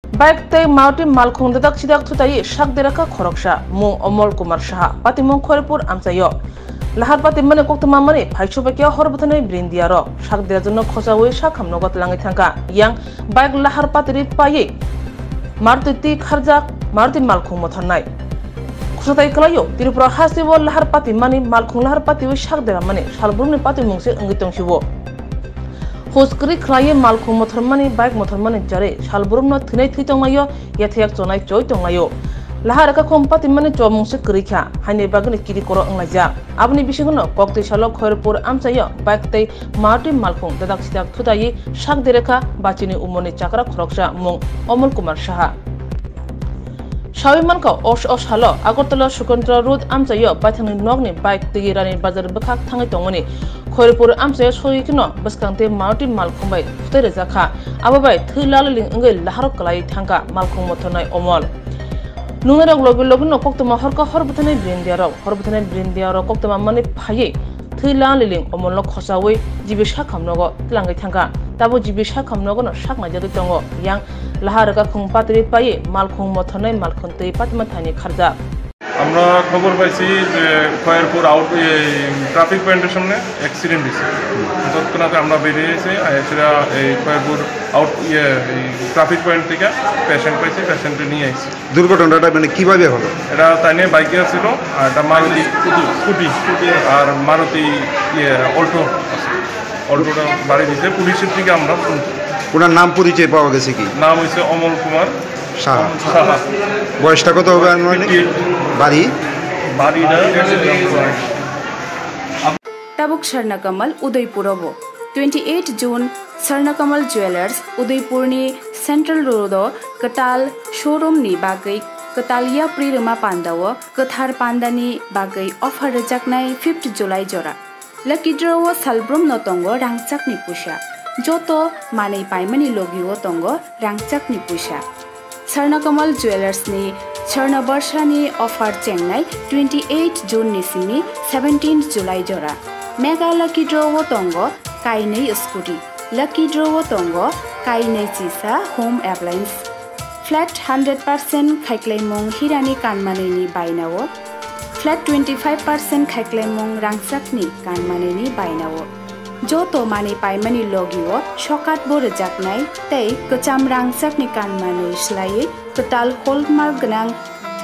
Baik tei Maruti Malkhung dadak sidak thutai shak deraka khoroksa mung Omol Kumar Saha pati mung Khorepur amsayo lahar pati mane koktuma mane phaichu bakya horbutane brindiaro shak derajono khosawe shak hamnogot langi thangka yang baik lahar pati ri paye Maruti ti kharjak Maruti Malkhung mothannai khosatai kalayo Tripura hasibo lahar pati mane Malkhung lahar pati we shak dera mane salburumni pati mungse angitong shibo Hoskri khlaye Malkhung mothormani bike mothormani jare salburumno thinai thitongmayo yathayak chonai choi tongmayo lahar ka khompati mane chomungse krikha haine bagni kiri koro anglaja abni bisiguno kokte salo Khorepur amsayo bike tei Maruti Malkhung dadak sidak thutai shak dereka bachini umoni chakra khoroksa mung Omol Kumar Saha Shawimanka os halo Agartala Sukantra Road amsayo bathangni nogni bike tei rani bazar bakhak thangai tongoni Khorepur amsayo soikino baskangte Maruti Malkhung bai thutai rejakha ababai thilalaling angai lahar kalai thangka Malkhung mothonai Omol Nungarok lobino koktoma horka horbutane brindiaro koktoma mane phaye thilaliling Omolno khosawe jibisha khamnogo tlangai thangka tabo jibisha khamnogo no sakma jadu tongo yang lahar ka khungpatri paye Malkhung mothonai Malkhung tei patma thani kharja আমরা খবর পাইছি যে Khayerpur out traffic পয়েন্টের সামনে accident হয়েছে তৎক্ষণাৎ আমরা বেরিয়ে এসে সেটা এই খয়েরপুর আউট ট্রাফিক পয়েন্ট থেকে পেশেন্ট পাইছি পেশেন্টে নিয়ে আসছি দুর্ঘটনাটা মানে কিভাবে হলো এটা তাই নিয়ে বাইকে ছিল আর এটা মারুতি স্কুটি আর মারুতি অল্টো আছে অল্টোটা বাড়ি দিয়েছে পুলিশের থেকে আমরা শুনছি ওনার নাম পরিচয় পাওয়া গেছে কি নাম হয়েছে অমল কুমার সাহা বয়সটা কত হবে বাড়ি Tabuk Sharnakamal Udaipurabo 28 June Sharnakamal Jewelers Udaipurni Central Road Katal Showroom ni bagai Katalia Prirama Pandawa Kathar Pandani bagai offer rejaknai 5th July jora Lucky draw Salbrum no tongo rangchak ni pusha Joto manei paimani logiwo tongo rangchak ni pusha Sharnakamal Jewelers ni Sharna Barshani offer Chengnai 28 June nisimi 17th July jora Mega Lucky Draw Tongo Kainei Scooty Lucky Draw Tongo Kainei Chisa Home Appliance Flat 100% Khaiklemong Hirani Kanmaneni Bainawo Flat 25% Khaiklemong Rangsakni Kanmaneni Bainawo Joto mani paimani logiwo shokat bore jaknai tei kacham rangsak ni kanmani slai total hallmark gnang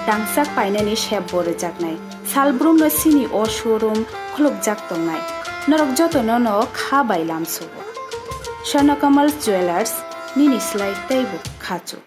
rangsak painani shep bore jaknai salbrum no sini o showroom khuluk jak tongnai norok joto no kha bailam subo Sharnakamal Jewelers nini slai tei bu khachu